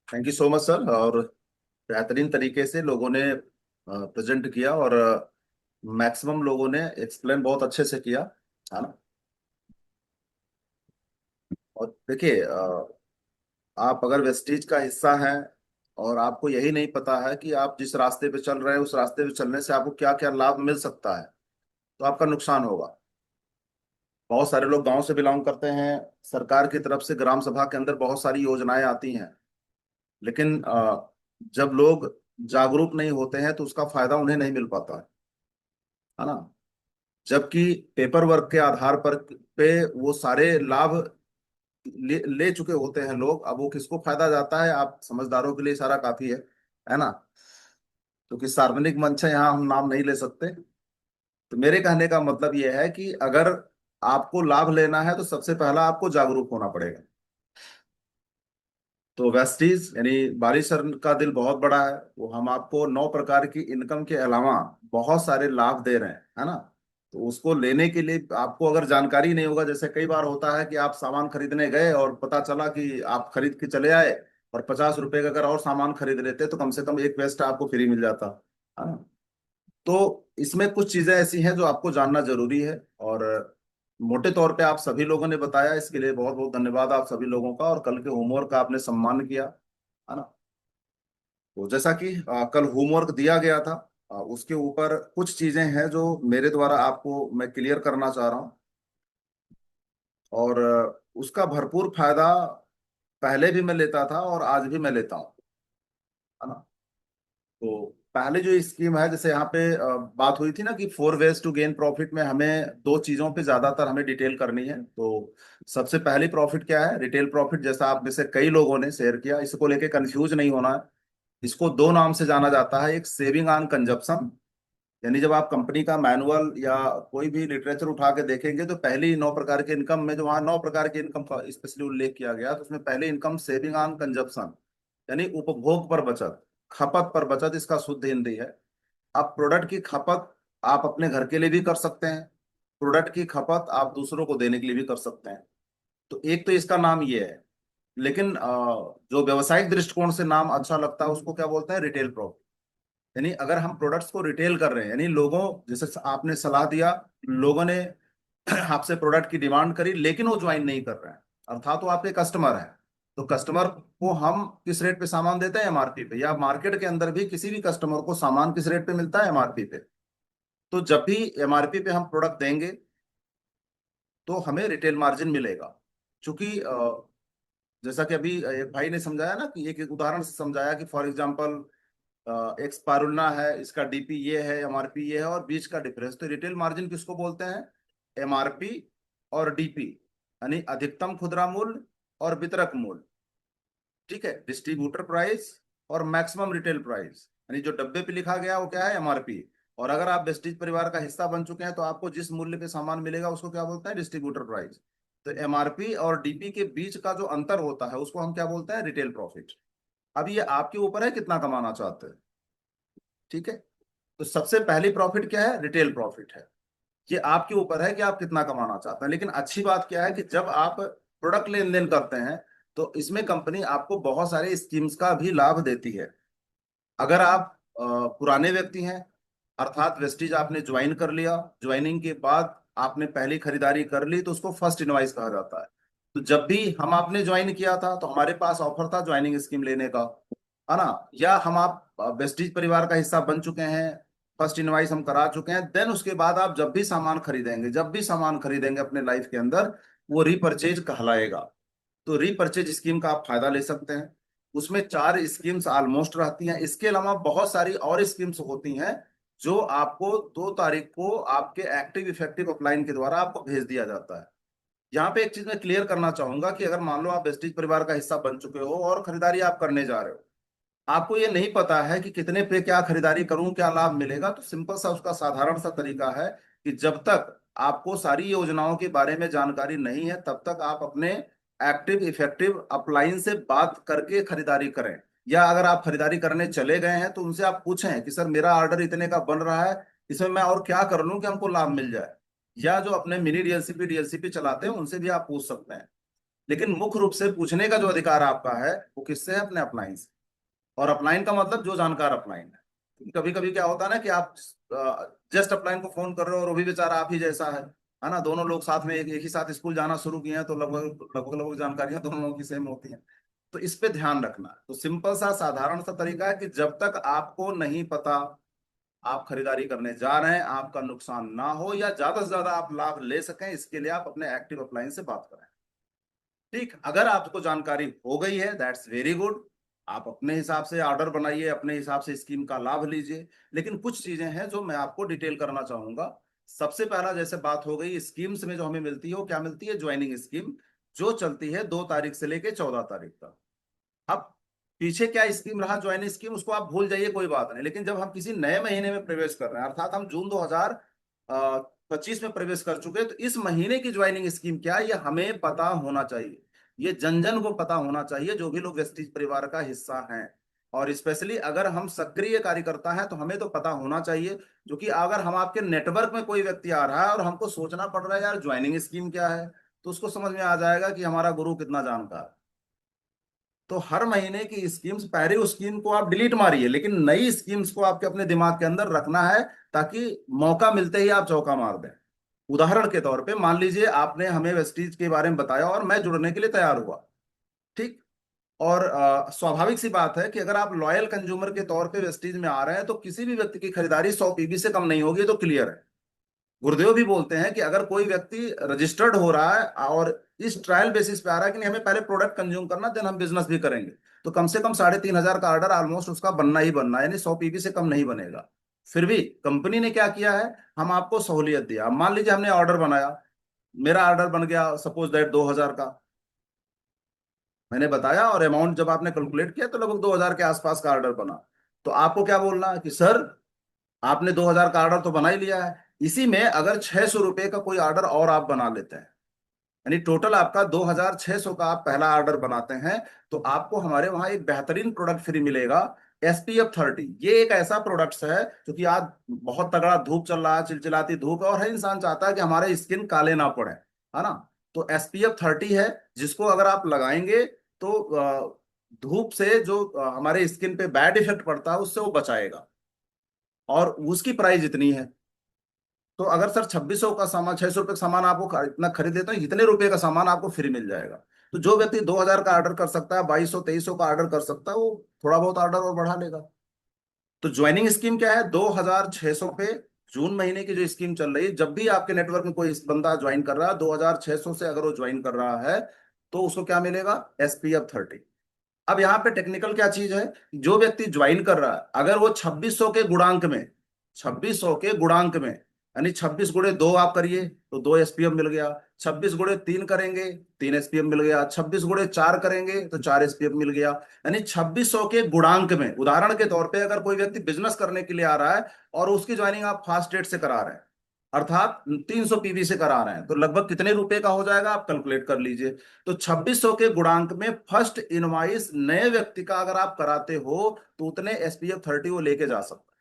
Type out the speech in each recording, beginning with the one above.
Thank you so much sir. और बेहतरीन तरीके से लोगों ने प्रेजेंट किया, और मैक्सिमम लोगों ने एक्सप्लेन बहुत अच्छे से किया, है ना। और देखिए, आप अगर वेस्टीज का हिस्सा हैं और आपको यही नहीं पता है कि आप जिस रास्ते पे चल रहे हैं उस रास्ते पे चलने से आपको क्या क्या लाभ मिल सकता है, तो आपका नुकसान होगा। बहुत सारे लोग गांव से बिलोंग करते हैं। सरकार की तरफ से ग्राम सभा के अंदर बहुत सारी योजनाएं आती हैं, लेकिन जब लोग जागरूक नहीं होते हैं तो उसका फायदा उन्हें नहीं मिल पाता है ना। जबकि पेपर वर्क के आधार पर पे वो सारे लाभ ले चुके होते हैं लोग। अब वो किसको फायदा जाता है, आप समझदारों के लिए सारा काफी है ना। क्योंकि सार्वजनिक मंच है, यहाँ हम नाम नहीं ले सकते। तो मेरे कहने का मतलब ये है कि अगर आपको लाभ लेना है तो सबसे पहला आपको जागरूक होना पड़ेगा। तो वेस्टीज यानी बारिश सर का दिल बहुत बड़ा है। वो हम आपको 9 प्रकार की इनकम के अलावा बहुत सारे लाभ दे रहे हैं, है ना। तो उसको लेने के लिए आपको अगर जानकारी नहीं होगा, जैसे कई बार होता है कि आप सामान खरीदने गए और पता चला कि आप खरीद के चले आए, और 50 रुपए का अगर और सामान खरीद लेते तो कम से कम एक वेस्ट आपको फ्री मिल जाता, है ना। तो इसमें कुछ चीजें ऐसी हैं जो आपको जानना जरूरी है। और मोटे तौर पे आप सभी लोगों ने बताया, इसके लिए बहुत बहुत धन्यवाद आप सभी लोगों का। और कल के होमवर्क का आपने सम्मान किया, है ना। तो जैसा कि कल होमवर्क दिया गया था, उसके ऊपर कुछ चीजें हैं जो मेरे द्वारा आपको मैं क्लियर करना चाह रहा हूँ। और उसका भरपूर फायदा पहले भी मैं लेता था और आज भी मैं लेता हूँ, है ना। तो पहले जो स्कीम है, जैसे यहाँ पे बात हुई थी ना कि 4 वेज टू गेन प्रॉफिट में हमें दो चीजों पे ज्यादातर हमें डिटेल करनी है। तो सबसे पहली प्रॉफिट क्या है, रिटेल प्रॉफिट। जैसा आप में से कई लोगों ने शेयर किया, इसको लेके कंफ्यूज नहीं होना है। इसको दो नाम से जाना जाता है, एक सेविंग ऑन कंजप्शन। यानी जब आप कंपनी का मैनुअल या कोई भी लिटरेचर उठा के देखेंगे तो पहली 9 प्रकार के इनकम में, जो वहाँ 9 प्रकार के इनकम का स्पेशली उल्लेख किया गया, तो उसमें पहली इनकम सेविंग ऑन कंजप्शन, यानी उपभोग पर बचत, खपत पर बचत, इसका शुद्ध हिंदी है। आप प्रोडक्ट की खपत आप अपने घर के लिए भी कर सकते हैं, प्रोडक्ट की खपत आप दूसरों को देने के लिए भी कर सकते हैं। तो एक तो इसका नाम ये है। लेकिन जो व्यवसायिक दृष्टिकोण से नाम अच्छा लगता है उसको क्या बोलते हैं, रिटेल प्रॉफिट। यानी अगर हम प्रोडक्ट्स को रिटेल कर रहे हैं, यानी लोगों, जैसे आपने सलाह दिया, लोगों ने आपसे प्रोडक्ट की डिमांड करी लेकिन वो ज्वाइन नहीं कर रहे हैं, अर्थात वो आपके कस्टमर हैं। तो कस्टमर को हम किस रेट पे सामान देते हैं, एमआरपी पे। या मार्केट के अंदर भी किसी भी कस्टमर को सामान किस रेट पे मिलता है, एमआरपी पे। तो जब भी एमआरपी पे हम प्रोडक्ट देंगे तो हमें रिटेल मार्जिन मिलेगा। क्योंकि जैसा कि अभी एक भाई ने समझाया ना, कि एक उदाहरण से समझाया कि फॉर एग्जांपल एक स्पारुल्ना है, इसका डीपी ये है, एमआरपी ये है, और बीच का डिफरेंस। तो रिटेल मार्जिन किसको बोलते हैं, एमआरपी और डीपी, यानी अधिकतम खुदरा मूल्य और वितरक मूल्य। ठीक है, डिस्ट्रीब्यूटर प्राइस और मैक्सिमम रिटेल प्राइस, यानी जो डब्बे पे लिखा गया वो क्या है, एमआरपी। और अगर आप वेस्टीज परिवार का हिस्सा बन चुके हैं तो आपको जिस मूल्य पे सामान मिलेगा उसको क्या बोलते हैं, डिस्ट्रीब्यूटर प्राइस। तो एमआरपी और डीपी के बीच का जो अंतर होता है उसको हम क्या बोलते हैं, रिटेल प्रॉफिट। अब ये आपके ऊपर है कितना कमाना चाहते हैं। ठीक है। तो सबसे पहली प्रॉफिट क्या है, रिटेल प्रॉफिट है। ये आपके ऊपर है कि आप कितना कमाना चाहते हैं। लेकिन अच्छी बात क्या है कि जब आप प्रोडक्ट लेन देन करते हैं तो इसमें कंपनी आपको बहुत सारे स्कीम्स का भी लाभ देती है। अगर आप पुराने व्यक्ति हैं, अर्थात वेस्टीज आपने ज्वाइन कर लिया, ज्वाइनिंग के बाद आपने पहली खरीदारी कर ली, तो उसको फर्स्ट इनवाइस कहा जाता है। तो जब भी हम आपने ज्वाइन किया था तो हमारे पास ऑफर था ज्वाइनिंग स्कीम लेने का, है ना। या हम आप वेस्टीज परिवार का हिस्सा बन चुके हैं, फर्स्ट इनवाइस हम करा चुके हैं, देन उसके बाद आप जब भी सामान खरीदेंगे, जब भी सामान खरीदेंगे अपने लाइफ के अंदर, वो रीपरचेज कहलाएगा। तो रीपर्चेज स्कीम का आप फायदा ले सकते हैं। उसमें 4 स्कीम्स ऑलमोस्ट रहती हैं। इसके अलावा बहुत सारी और स्कीम्स होती हैं जो आपको 2 तारीख को आपके एक्टिव इफेक्टिव अपलाइन के द्वारा आपको भेज दिया जाता है। यहाँ पे एक चीज मैं क्लियर करना चाहूंगा कि अगर मान लो आप वेस्टीज परिवार का हिस्सा बन चुके हो और खरीदारी आप करने जा रहे हो, आपको ये नहीं पता है कि कितने पे क्या खरीदारी करूं, क्या लाभ मिलेगा, तो सिंपल सा उसका साधारण सा तरीका है कि जब तक आपको सारी योजनाओं के बारे में जानकारी नहीं है तब तक आप अपने एक्टिव इफेक्टिव अपलाइन से बात करके खरीदारी करें। या अगर आप खरीदारी करने चले गए हैं तो उनसे आप पूछें कि सर मेरा ऑर्डर इतने का बन रहा है, इसमें मैं और क्या कर लूं कि हमको लाभ मिल जाए। या जो अपने मिनी डीएलसीपी डीएलसीपी चलाते हैं उनसे भी आप पूछ सकते हैं। लेकिन मुख्य रूप से पूछने का जो अधिकार आपका है वो किससे है? अपने अपलाइन से। और अपलाइन का मतलब जो जानकार अपलाइन है। कभी कभी क्या होता है ना कि आप जस्ट अपलाइन को फोन कर रहे हो और वो भी बेचारा आप ही जैसा है ना, दोनों लोग साथ में एक ही साथ स्कूल जाना शुरू किए हैं, तो लगभग लगभग लगभग जानकारियां दोनों लोगों की सेम होती हैं। तो इस पे ध्यान रखना। तो सिंपल सा साधारण सा तरीका है कि जब तक आपको नहीं पता आप खरीदारी करने जा रहे हैं, आपका नुकसान ना हो या ज्यादा से ज्यादा आप लाभ ले सकें, इसके लिए आप अपने एक्टिव अपलाइन से बात करें। ठीक, अगर आपको जानकारी हो गई है दैट्स वेरी गुड। आप अपने हिसाब से ऑर्डर बनाइए, अपने हिसाब से स्कीम का लाभ लीजिए। लेकिन कुछ चीजें हैं जो मैं आपको डिटेल करना चाहूंगा। सबसे पहला, जैसे बात हो गई स्कीम्स में जो हमें मिलती है, वो क्या मिलती है? ज्वाइनिंग स्कीम, जो चलती है 2 तारीख से लेके 14 तारीख तक। अब पीछे क्या स्कीम रहा ज्वाइनिंग स्कीम, उसको आप भूल जाइए, कोई बात नहीं। लेकिन जब हम किसी नए महीने में प्रवेश कर रहे हैं, अर्थात हम जून 2025 में प्रवेश कर चुके हैं, तो इस महीने की ज्वाइनिंग स्कीम क्या है ये हमें पता होना चाहिए। ये जन जन को पता होना चाहिए, जो भी लोग वेस्टिज परिवार का हिस्सा हैं। और स्पेशली अगर हम सक्रिय कार्यकर्ता हैं तो हमें तो पता होना चाहिए। क्योंकि अगर हम आपके नेटवर्क में कोई व्यक्ति आ रहा है और हमको सोचना पड़ रहा है यार ज्वाइनिंग स्कीम क्या है, तो उसको समझ में आ जाएगा कि हमारा गुरु कितना जानकार है। तो हर महीने की स्कीम्स, पहले उस स्कीम को आप डिलीट मारिए, लेकिन नई स्कीम्स को आपके अपने दिमाग के अंदर रखना है, ताकि मौका मिलते ही आप चौका मार दें। उदाहरण के तौर पे मान लीजिए आपने हमें वेस्टीज के बारे में बताया और मैं जुड़ने के लिए तैयार हुआ। ठीक। और स्वाभाविक सी बात है कि अगर आप लॉयल कंज्यूमर के तौर पे वेस्टीज में आ रहे हैं तो किसी भी व्यक्ति की खरीदारी 100 पीबी से कम नहीं होगी, ये तो क्लियर है। गुरुदेव भी बोलते हैं कि अगर कोई व्यक्ति रजिस्टर्ड हो रहा है और इस ट्रायल बेसिस पे आ रहा है कि नहीं हमें पहले प्रोडक्ट कंज्यूम करना, देन हम बिजनेस भी करेंगे, तो कम से कम 3,500 का ऑर्डर ऑलमोस्ट उसका बनना ही बनना है, यानी 100 पीबी से कम नहीं बनेगा। फिर भी कंपनी ने क्या किया है, हम आपको सहूलियत दिया। अब मान लीजिए हमने ऑर्डर बनाया, मेरा ऑर्डर बन गया सपोज दैट 2,000 का, मैंने बताया, और अमाउंट जब आपने कैलकुलेट किया तो लगभग 2,000 के आसपास का ऑर्डर बना। तो आपको क्या बोलना है कि सर आपने 2,000 का ऑर्डर तो बना ही लिया है, इसी में अगर 600 रुपये का कोई ऑर्डर और आप बना लेते हैं, यानी टोटल आपका 2,600 का आप पहला ऑर्डर बनाते हैं, तो आपको हमारे वहां एक बेहतरीन प्रोडक्ट फ्री मिलेगा। SPF 30, ये एक ऐसा प्रोडक्ट है क्योंकि आज बहुत तगड़ा धूप चल रहा है, चिलचिलाती धूप है, और हर इंसान चाहता है कि हमारे स्किन काले ना पड़े, है ना। तो SPF 30 है, जिसको अगर आप लगाएंगे तो धूप से जो हमारे स्किन पे बैड इफेक्ट पड़ता है उससे वो बचाएगा। और उसकी प्राइस इतनी है। तो अगर सर 2,600 का सामान, 600 रुपये का सामान आपको इतना खरीद लेते हैं, इतने रुपए का सामान आपको फ्री मिल जाएगा। तो जो व्यक्ति 2,000 का ऑर्डर कर सकता है, 2,200 2,300 का ऑर्डर कर सकता है, वो थोड़ा बहुत ऑर्डर और बढ़ा लेगा। तो ज्वाइनिंग स्कीम क्या है? 2,600 पे जून महीने की जो स्कीम चल रही है, जब भी आपके नेटवर्क में कोई बंदा ज्वाइन कर रहा है 2,600 से अगर वो ज्वाइन कर रहा है, तो उसको क्या मिलेगा? SPF 30। अब यहाँ पे टेक्निकल क्या चीज है, जो व्यक्ति ज्वाइन कर रहा है अगर वो 2,600 के गुणांक में, 2,600 के गुणांक में, यानी 26 × 2 आप करिए तो 2 SPF मिल गया, 26 × 3 करेंगे 3 SPF मिल गया, 26 × 4 करेंगे तो 4 SPF मिल गया। यानी 2,600 के गुणांक में, उदाहरण के तौर पे अगर कोई व्यक्ति बिजनेस करने के लिए आ रहा है और उसकी ज्वाइनिंग आप फास्ट डेट से करा रहे हैं, अर्थात 300 पीवी से करा रहे हैं, तो लगभग कितने रुपए का हो जाएगा आप कैलकुलेट कर लीजिए। तो 2,600 के गुणांक में फर्स्ट इनवाइस नए व्यक्ति का अगर आप कराते हो तो उतने SPF 30 वो लेके जा सकता है।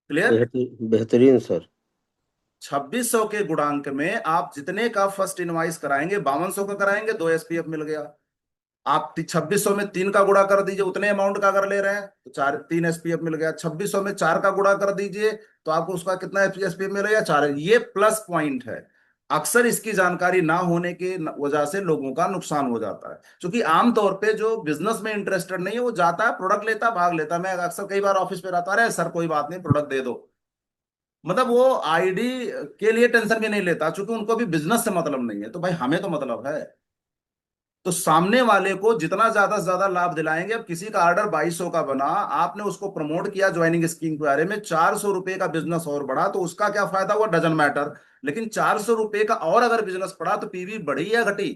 क्लियर? बेहतरीन सर। 2,600 के गुणांक में आप जितने का फर्स्ट इनवाइस कराएंगे, 5,200 का कराएंगे, 2 SPF मिल गया। आप 2,600 में 3 का गुणा कर दीजिए, उतने अमाउंट का अगर ले रहे हैं तो 3 SPF मिल गया। 2,600 में 4 का गुणा कर दीजिए तो आपको उसका कितना SPF मिलेगा? 4। ये प्लस पॉइंट है। अक्सर इसकी जानकारी ना होने की वजह से लोगों का नुकसान हो जाता है, क्योंकि आमतौर पे जो बिजनेस में इंटरेस्टेड नहीं है वो जाता है, प्रोडक्ट लेता है, भाग लेता है। मैं अक्सर कई बार ऑफिस पे रहता है, अरे सर कोई बात नहीं प्रोडक्ट दे दो, मतलब वो आईडी के लिए टेंशन भी नहीं लेता, क्योंकि उनको भी बिजनेस से मतलब नहीं है। तो भाई हमें तो मतलब है। तो सामने वाले को जितना ज्यादा से ज्यादा लाभ दिलाएंगे। अब किसी का ऑर्डर 2,200 का बना, आपने उसको प्रमोट किया ज्वाइनिंग स्कीम के बारे में, 400 रुपए का बिजनेस और बढ़ा, तो उसका क्या फायदा हुआ डजन मैटर। लेकिन 400 रुपए का और अगर बिजनेस बढ़ा तो पीवी बढ़ी या घटी?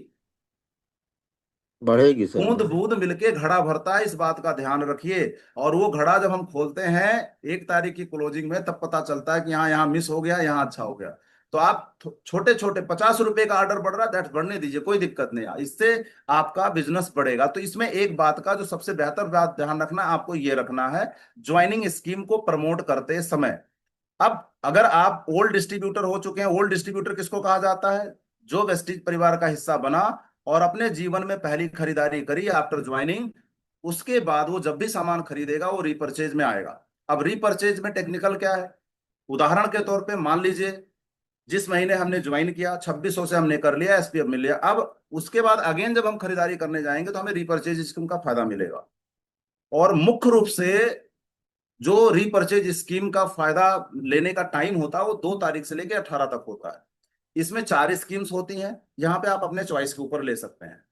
बढ़ेगी सर, बूंद बढ़ेगी। बूंद मिलके घड़ा भरता है, इस बात का ध्यान रखिए। और वो घड़ा जब हम खोलते हैं 1 तारीख की क्लोजिंग में, तब पता चलता है कि यहाँ यहाँ मिस हो गया, यहाँ अच्छा हो गया। तो आप छोटे छोटे 50 रुपए का ऑर्डर बढ़ रहा है, दैट बढ़ने दीजिए, कोई दिक्कत नहीं है, इससे आपका बिजनेस बढ़ेगा। तो इसमें एक बात का जो सबसे बेहतर बात ध्यान रखना, आपको ये रखना है ज्वाइनिंग स्कीम को प्रमोट करते समय। अब अगर आप ओल्ड डिस्ट्रीब्यूटर हो चुके हैं, ओल्ड डिस्ट्रीब्यूटर किसको कहा जाता है? जो वेस्टिज परिवार का हिस्सा बना और अपने जीवन में पहली खरीदारी करी आफ्टर ज्वाइनिंग, उसके बाद वो जब भी सामान खरीदेगा वो रीपर्चेज में आएगा। अब रीपर्चेज में टेक्निकल क्या है, उदाहरण के तौर पे मान लीजिए जिस महीने हमने ज्वाइन किया 2600 से हमने कर लिया, एसपीएफ मिल लिया, अब उसके बाद अगेन जब हम खरीदारी करने जाएंगे तो हमें रीपर्चेज स्कीम का फायदा मिलेगा। और मुख्य रूप से जो रीपर्चेज स्कीम का फायदा लेने का टाइम होता है वो 2 तारीख से लेकर 18 तक होता है। इसमें 4 स्कीम्स होती हैं, यहाँ पे आप अपने चॉइस के ऊपर ले सकते हैं।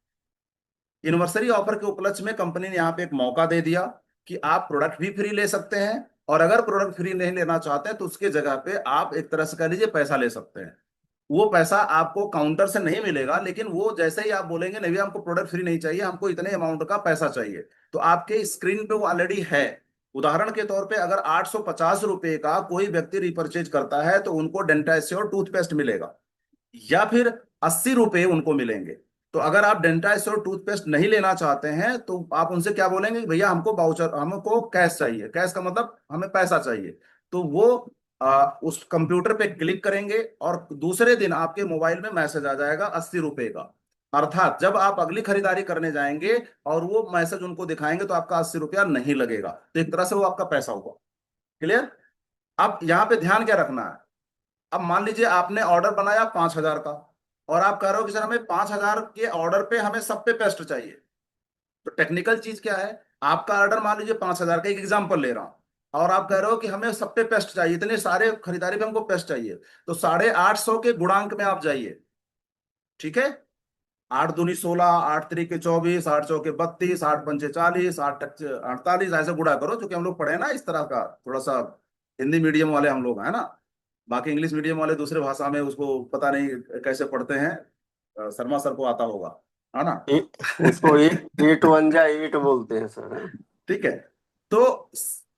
एनिवर्सरी ऑफर के उपलक्ष्य में कंपनी ने यहाँ पे एक मौका दे दिया कि आप प्रोडक्ट भी फ्री ले सकते हैं, और अगर प्रोडक्ट फ्री नहीं लेना चाहते हैं तो उसके जगह पे आप एक तरह से कह लीजिए पैसा ले सकते हैं। वो पैसा आपको काउंटर से नहीं मिलेगा, लेकिन वो जैसे ही आप बोलेंगे नहीं भैया हमको प्रोडक्ट फ्री नहीं चाहिए, हमको इतने अमाउंट का पैसा चाहिए, तो आपके स्क्रीन पे वो ऑलरेडी है। उदाहरण के तौर पे अगर 850 रुपए का कोई व्यक्ति रिपर्चेज करता है तो उनको डेंटास्योर टूथपेस्ट मिलेगा, या फिर 80 रुपए उनको मिलेंगे। तो अगर आप डेंटास्योर टूथपेस्ट नहीं लेना चाहते हैं तो आप उनसे क्या बोलेंगे कि भैया हमको वाउचर, हमको कैश चाहिए, कैश का मतलब हमें पैसा चाहिए। तो वो उस कंप्यूटर पे क्लिक करेंगे और दूसरे दिन आपके मोबाइल में मैसेज आ जाएगा 80 रुपए का। अर्थात जब आप अगली खरीदारी करने जाएंगे और वो मैसेज उनको दिखाएंगे तो आपका 80 रुपया नहीं लगेगा, तो एक तरह से वो आपका पैसा होगा। क्लियर। अब यहाँ पे ध्यान क्या रखना है, अब मान लीजिए आपने ऑर्डर बनाया 5,000 का, और आप कह रहे हो कि सर हमें 5,000 के ऑर्डर पे हमें सब पे पेस्ट चाहिए। तो टेक्निकल चीज क्या है, आपका ऑर्डर मान लीजिए 5,000 का, एक एग्जांपल ले रहा हूं, और आप कह रहे हो कि हमें सब पे पेस्ट चाहिए, इतने सारे खरीदारी पे हमको पेस्ट चाहिए, तो 850 के गुणांक में आप जाइए। ठीक है, 8 दूनी 16, 8 त्रिके 24, 8 चौके 32, 8 पंचे 40, 8 48, ऐसे गुणा करो, जो कि हम लोग पढ़े हैं ना इस तरह का, थोड़ा सा हिंदी मीडियम वाले हम लोग हैं ना। बाकी इंग्लिश मीडियम वाले दूसरे भाषा में उसको पता नहीं कैसे पढ़ते हैं, शर्मा सर को आता होगा, है ना। उसको एट एट वन जा एट बोलते हैं सर। ठीक है, तो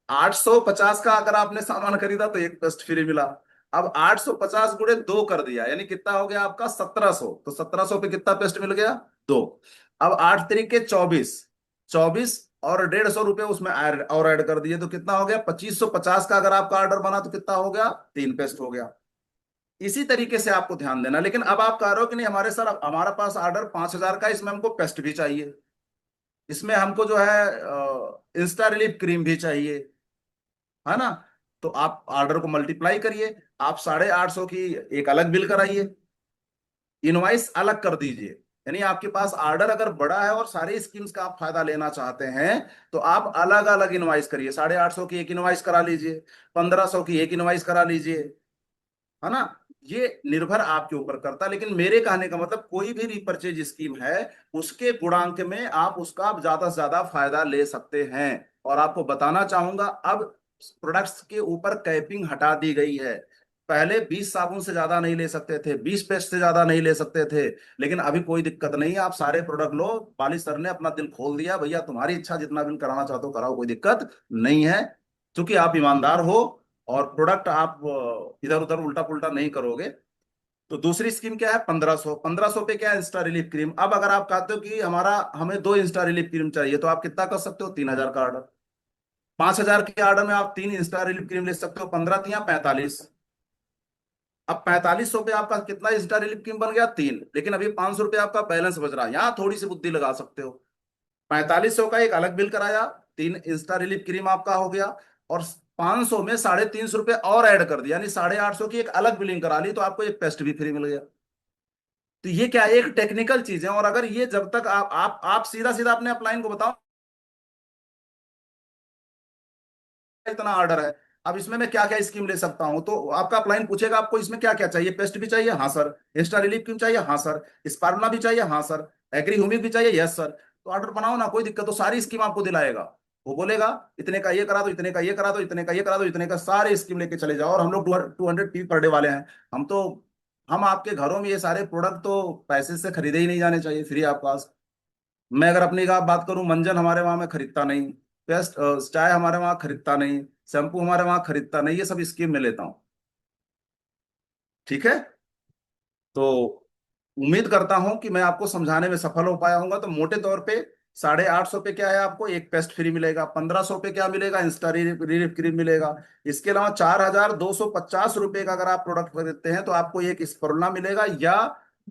850 का अगर आपने सामान खरीदा तो एक पेस्ट फ्री मिला। अब 850 गुणे 2 कर दिया, यानी कितना हो गया आपका 1700, तो 1700 पे कितना पेस्ट मिल गया, 2। अब 8 त्रिके 24, 24 और 150 रुपए उसमें और ऐड कर दिए, तो कितना हो गया 2550 का अगर आपका ऑर्डर बना तो कितना हो गया, 3 पेस्ट हो गया। इसी तरीके से आपको ध्यान देना। लेकिन अब आप कह रहे हो कि नहीं हमारे सर हमारा पास ऑर्डर 5,000 का, इसमें हमको पेस्ट भी चाहिए, इसमें हमको जो है इंस्टा रिलीफ क्रीम भी चाहिए, है ना। तो आप ऑर्डर को मल्टीप्लाई करिए, आप 850 की एक अलग बिल कराइए, इनवाइस अलग कर दीजिए। यानी आपके पास ऑर्डर अगर बड़ा है और सारी स्कीम्स का आप फायदा लेना चाहते हैं तो आप अलग अलग इनवाइस करिए, 850 की एक इनवाइस करा लीजिए, 1,500 की एक इनवाइस करा लीजिए, है ना। ये निर्भर आपके ऊपर करता है, लेकिन मेरे कहने का मतलब कोई भी रिपर्चेज स्कीम है उसके गुणांक में आप उसका ज्यादा से ज्यादा फायदा ले सकते हैं। और आपको बताना चाहूंगा अब प्रोडक्ट्स के ऊपर कैपिंग हटा दी गई है। पहले 20 साबुन से ज्यादा नहीं ले सकते थे, 20 पेस्ट से ज्यादा नहीं ले सकते थे, लेकिन अभी कोई दिक्कत नहीं है, आप सारे प्रोडक्ट लो। बाली सर ने अपना दिल खोल दिया, भैया तुम्हारी इच्छा, जितना बिल कराना चाहते हो कराओ, कोई दिक्कत नहीं है, क्योंकि आप ईमानदार हो और प्रोडक्ट आप इधर उधर उल्टा पुल्टा नहीं करोगे। तो दूसरी स्कीम क्या है, 1,500, 1,500 पे क्या है, इंस्टा रिलीफ क्रीम। अब अगर आप कहते हो कि हमारा हमें 2 इंस्टा रिलीफ क्रीम चाहिए, तो आप कितना कर सकते हो, 3,000 का ऑर्डर। 5,000 के ऑर्डर में आप 3 इंस्टा रिलीफ क्रीम ले सकते हो, 15 × 3 = 45। अब 4500 पे आपका कितना इंस्टा रिलीफ क्रीम बन गया, 3। लेकिन अभी 500 रुपये आपका बैलेंस बच रहा है, यहाँ थोड़ी सी बुद्धि लगा सकते हो। 4500 का एक अलग बिल कराया, 3 इंस्टा रिलीफ क्रीम आपका हो गया, और 500 में 350 रुपये और ऐड कर दिया, यानी 850 की एक अलग बिलिंग करा ली, तो आपको एक पेस्ट भी फ्री मिल गया। तो ये क्या है, एक टेक्निकल चीज है। और अगर ये जब तक आप सीधा सीधा अपने अपलाइन को बताओ इतना ऑर्डर है, अब इसमें मैं क्या क्या स्कीम ले सकता हूं, तो आपका अपलाइन पूछेगा आपको इसमें क्या क्या चाहिए, पेस्ट भी चाहिए, हाँ सर, इंस्टा रिलीफ क्रीम चाहिए, हाँ सर, स्पार्ना भी चाहिए, हाँ सर, एग्री ह्यूमिक भी चाहिए, यस सर। तो ऑर्डर बनाओ ना, कोई दिक्कत, तो सारी स्कीम आपको दिलाएगा। वो बोलेगा इतने का ये करा दो, इतने का ये करा दो, इतने का ये करा दो, इतने का, सारे स्कीम लेके चले जाओ। और हम लोग 200 पी पर डे वाले हैं, हम तो, हम आपके घरों में ये सारे प्रोडक्ट तो पैसे से खरीदे ही नहीं जाने चाहिए, फ्री ऑफ कॉस्ट। मैं अगर अपनी का बात करूं, मंजन हमारे वहां में खरीदता नहीं, पेस्ट चाय हमारे वहां खरीदता नहीं, शैम्पू हमारे वहां खरीदता नहीं, ये सब स्कीम में लेता हूं। ठीक है, तो उम्मीद करता हूं कि मैं आपको समझाने में सफल हो पाया हूंगा। तो मोटे तौर पे 850 पे क्या है, आपको एक पेस्ट फ्री मिलेगा, 1,500 पे क्या मिलेगा, इंस्टा रिलीफ क्रीम मिलेगा। इसके अलावा 4,250 रुपए का अगर आप प्रोडक्ट खरीदते हैं तो आपको एक स्परुलना मिलेगा, या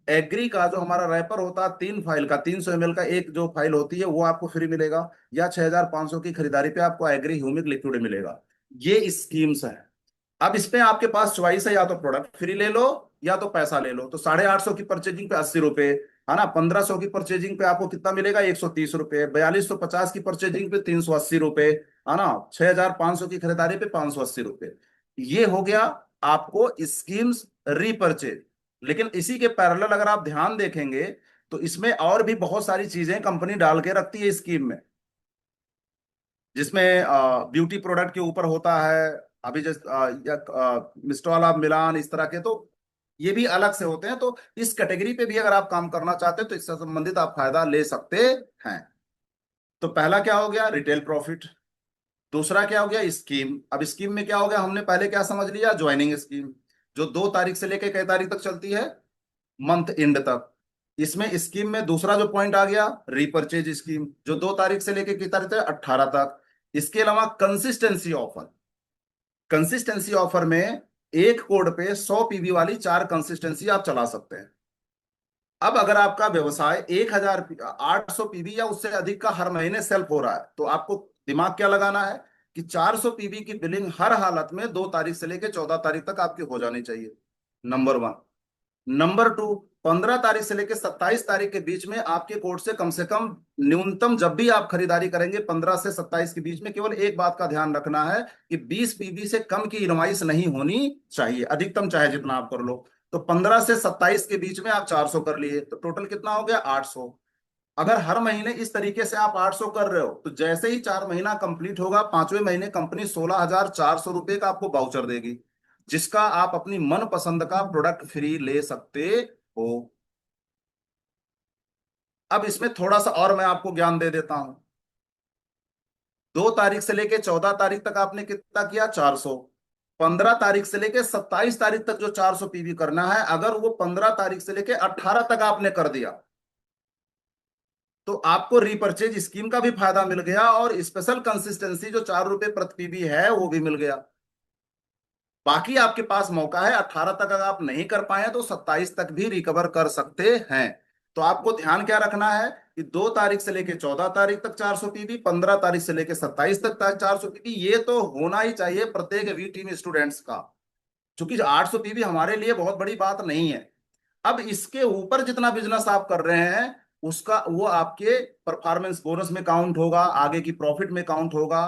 एग्री का जो हमारा रैपर होता है 3 फाइल का, 300 ml का एक जो फाइल होती है वो आपको फ्री मिलेगा, या 6500 की खरीदारी पे आपको एग्री ह्यूमिक लिक्विड मिलेगा। ये स्कीम्स है। अब इसमें आपके पास चॉइस है, या तो प्रोडक्ट फ्री ले लो या तो पैसा ले लो। तो 850 की परचेजिंग पे 80 रुपए, है ना। 1500 की परचेजिंग पे आपको कितना मिलेगा, 130 रुपए। 4250 की परचेजिंग पे 380 रुपए, है ना। 6500 की खरीदारी पे 580 रुपए। ये हो गया आपको स्कीम्स रीपर्चेज। लेकिन इसी के पैरेलल अगर आप ध्यान देखेंगे तो इसमें और भी बहुत सारी चीजें कंपनी डाल के रखती है स्कीम में, जिसमें ब्यूटी प्रोडक्ट के ऊपर होता है। अभी जैसे मिस्ट्रॉल ऑफ मिलान इस तरह के, तो ये भी अलग से होते हैं। तो इस कैटेगरी पे भी अगर आप काम करना चाहते हैं तो इससे संबंधित आप फायदा ले सकते हैं। तो पहला क्या हो गया, रिटेल प्रॉफिट। दूसरा क्या हो गया, स्कीम। अब स्कीम में क्या हो गया, हमने पहले क्या समझ लिया, ज्वाइनिंग स्कीम, जो 2 तारीख से लेकर कई तारीख तक चलती है, मंथ एंड तक। इसमें स्कीम में दूसरा जो पॉइंट आ गया, रीपर्चेज स्कीम, जो 2 तारीख से लेकर कितनी तारीख तक, 18 तक। इसके अलावा कंसिस्टेंसी ऑफर। कंसिस्टेंसी ऑफर में एक कोड पे 100 पीवी वाली 4 कंसिस्टेंसी आप चला सकते हैं। अब अगर आपका व्यवसाय 1800 पीवी या उससे अधिक का हर महीने सेल्फ हो रहा है, तो आपको दिमाग क्या लगाना है कि 400 पीवी की बिलिंग हर हालत में 2 तारीख से लेकर 14 तारीख तक आपकी हो जानी चाहिए। नंबर 1। नंबर 2, 15 तारीख से लेकर 27 तारीख के बीच में आपके कोर्ट से कम न्यूनतम, जब भी आप खरीदारी करेंगे 15 से 27 के बीच में, केवल एक बात का ध्यान रखना है कि 20 पीवी से कम की इनवाइस नहीं होनी चाहिए। अधिकतम चाहे जितना आप कर लो। तो 15 से 27 के बीच में आप 400 कर लिए, तो टोटल कितना हो गया, 800। अगर हर महीने इस तरीके से आप 800 कर रहे हो, तो जैसे ही 4 महीना कंप्लीट होगा, 5वें महीने कंपनी 16,400 रुपए का आपको वाउचर देगी, जिसका आप अपनी मन पसंद का प्रोडक्ट फ्री ले सकते हो। अब इसमें थोड़ा सा और मैं आपको ज्ञान दे देता हूं। 2 तारीख से लेके 14 तारीख तक आपने कितना किया, 400। 15 तारीख से लेके 27 तारीख तक जो 400 पीवी करना है, अगर वो 15 तारीख से लेके 18 तक आपने कर दिया, तो आपको रीपर्चेज स्कीम का भी फायदा मिल गया, और स्पेशल कंसिस्टेंसी जो 4 रुपए प्रति पीवी है वो भी मिल गया। बाकी आपके पास मौका है, 18 तक अगर आप नहीं कर पाए तो 27 तक भी रिकवर कर सकते हैं। तो आपको ध्यान क्या रखना है कि 2 तारीख से लेके 14 तारीख तक 400 पीवी, 15 तारीख से लेके 27 तक 400 पीवी, ये तो होना ही चाहिए प्रत्येक वी टीम स्टूडेंट्स का। क्योंकि 800 पीवी हमारे लिए बहुत बड़ी बात नहीं है। अब इसके ऊपर जितना बिजनेस आप कर रहे हैं, उसका वो आपके परफॉर्मेंस बोनस में काउंट होगा, आगे की प्रॉफिट में काउंट होगा।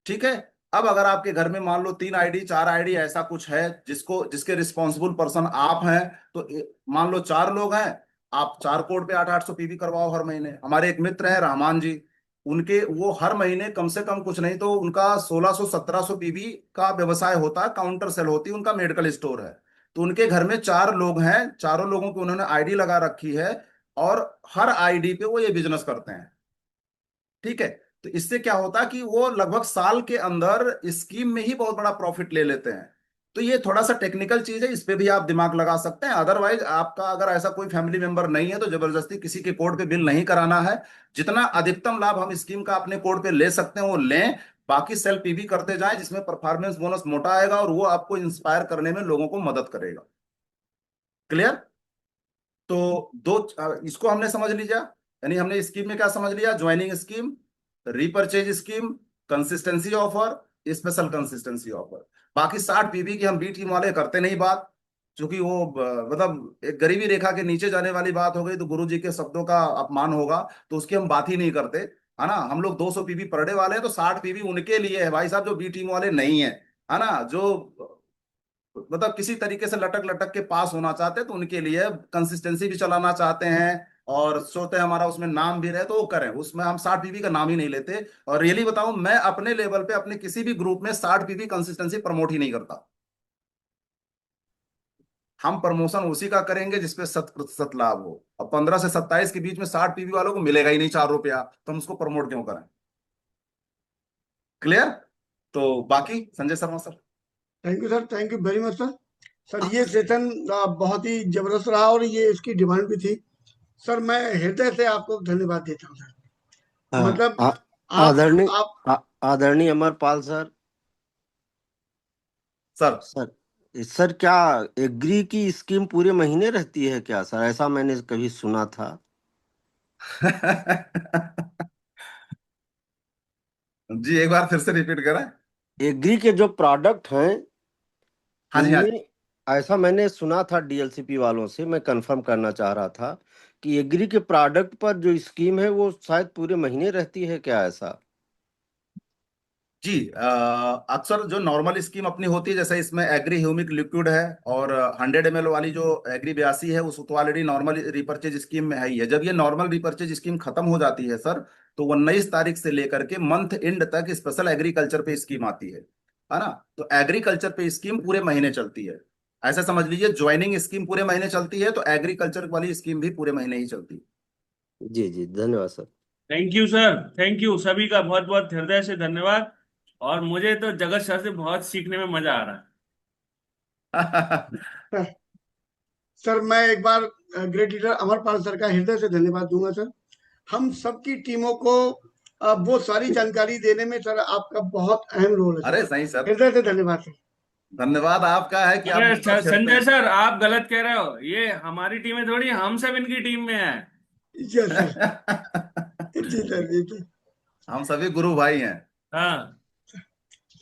ठीक है। अब अगर आपके घर में मान लो 3 आईडी 4 आईडी ऐसा कुछ है, जिसके रिस्पॉन्सिबल पर्सन आप हैं, तो मान लो 4 लोग हैं, आप 4 कोड पे 800 पीवी करवाओ हर महीने। हमारे एक मित्र हैं रहमान जी, उनके वो हर महीने कम से कम कुछ नहीं तो उनका 1600 1700 पीवी का व्यवसाय होता है, काउंटर सेल होती है, उनका मेडिकल स्टोर है। तो उनके घर में 4 लोग हैं, चारों लोगों की उन्होंने आईडी लगा रखी है, और हर आईडी पे वो ये बिजनेस करते हैं। ठीक है। तो इससे क्या होता है कि वो लगभग साल के अंदर स्कीम में ही बहुत बड़ा प्रॉफिट ले लेते हैं। तो ये थोड़ा सा टेक्निकल चीज है, इस पे भी आप दिमाग लगा सकते हैं। अदरवाइज आपका अगर ऐसा कोई फैमिली मेंबर नहीं है तो जबरदस्ती किसी के कोड पे बिल नहीं कराना है। जितना अधिकतम लाभ हम स्कीम का अपने कोड पे ले सकते हैं वो लें। बाकी सेल पीवी करते जाएं, जिसमें परफॉर्मेंस बोनस मोटा आएगा और वो आपको इंस्पायर करने में लोगों को मदद करेगा। क्लियर। तो इसको हमने समझ लिया। यानी हमने स्कीम में क्या समझ लिया, joining scheme, repurchase scheme, consistency offer, special consistency offer. बाकी 60 पीवी की हम बी टीम वाले करते नहीं बात, क्योंकि वो मतलब एक गरीबी रेखा के नीचे जाने वाली बात हो गई, तो गुरु जी के शब्दों का अपमान होगा, तो उसकी हम बात ही नहीं करते। है ना। हम लोग 200 पीवी पर डे वाले हैं, तो 60 पीवी उनके लिए है भाई साहब जो बी टीम वाले नहीं है। है ना। जो मतलब किसी तरीके से लटक लटक के पास होना चाहते हैं, तो उनके लिए कंसिस्टेंसी भी चलाना चाहते हैं, और सोते हमारा उसमें नाम भी रहे तो वो करें। उसमें हम 60 पीवी का नाम ही नहीं लेते। और रियली बताऊं, मैं अपने लेवल पे अपने किसी भी ग्रुप में 60 पीवी कंसिस्टेंसी प्रमोट ही नहीं करता। हम प्रमोशन उसी का करेंगे जिसपे 100% लाभ हो। और 15 से 27 के बीच में 60 पीवी वालों को मिलेगा ही नहीं 4 रुपया, तो हम उसको प्रमोट क्यों करें। क्लियर। तो बाकी Sanjay Sharma sir. Thank you sir, thank you very much sir. Sir ये सेशन बहुत ही जबरदस्त रहा और ये इसकी डिमांड भी थी। सर मैं हृदय से आपको धन्यवाद देता हूँ सर। हाँ, मतलब आप आदरणीय आप आदरणीय Amarpal sir. Sir. Sir sir क्या एग्री की स्कीम पूरे महीने रहती है क्या सर? ऐसा मैंने कभी सुना था। जी एक बार फिर से रिपीट करें। एग्री के जो प्रोडक्ट हैं हाँ जी, हाँ जी। इनमें, ऐसा मैंने सुना था डीएलसीपी वालों से, मैं कंफर्म करना चाह रहा था कि एग्री के प्रोडक्ट पर जो स्कीम है वो शायद पूरे महीने रहती है क्या, ऐसा? जी अक्सर जो नॉर्मल स्कीम अपनी होती है, जैसे इसमें एग्री ह्यूमिक लिक्विड है और 100 ml वाली जो एग्री 82 है, उस तो ऑलरेडी नॉर्मल रिपर्चेज स्कीम में है ही है। जब ये नॉर्मल रिपर्चेज स्कीम खत्म हो जाती है सर, तो 19 तारीख से लेकर के मंथ एंड तक स्पेशल एग्रीकल्चर पे स्कीम आती है ना। तो एग्रीकल्चर पे स्कीम पूरे महीने चलती है। ऐसा समझ लीजिए, ज्वाइनिंग स्कीम पूरे महीने चलती है, तो एग्रीकल्चर वाली स्कीम भी पूरे महीने ही चलती है। जी जी, धन्यवाद sir. Thank you sir, thank you सभी का बहुत बहुत हृदय से धन्यवाद। और मुझे तो जगत सर से बहुत सीखने में मजा आ रहा है। सर मैं एक बार ग्रेट लीडर अमरपाल सर का हृदय से धन्यवाद दूंगा सर। हम सबकी टीमों को वो सारी जानकारी देने में सर आपका बहुत अहम रोल है अरे सर। सही सर, हृदय से धन्यवाद सर। धन्यवाद आपका है कि आप अरे मुझ पर छेड़ते संजय हैं। सर, आप गलत कह रहे हो। ये हमारी टीम है थोड़ी, हम सब इनकी टीम में है। Yes sir. जी सर, जी सर। हम सभी गुरु भाई हैं। हाँ।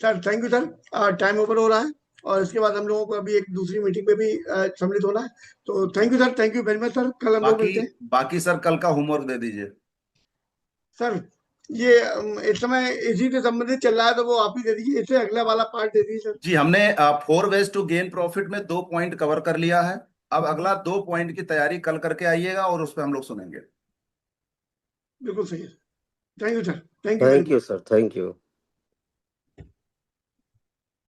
Sir thank you sir. Time over हो रहा है और इसके बाद हम लोगों को अभी एक दूसरी मीटिंग में भी सम्मिलित होना है। तो thank you sir, thank you very much sir. कल हम लोग बाकी मिलते हैं बाकी सर कल का होमवर्क दे दीजिए। सर। ये इस समय इसी से संबंधित चल रहा है, तो वो आप ही दे दीजिए, इससे अगला वाला पार्ट दे दीजिए सर। जी हमने 4 ways टू गेन प्रॉफिट में 2 पॉइंट कवर कर लिया है। अब अगला 2 पॉइंट की तैयारी कल करके आइएगा और उस पर हम लोग सुनेंगे। बिल्कुल सही है। Thank you sir, thank you very thank much. You sir, thank you.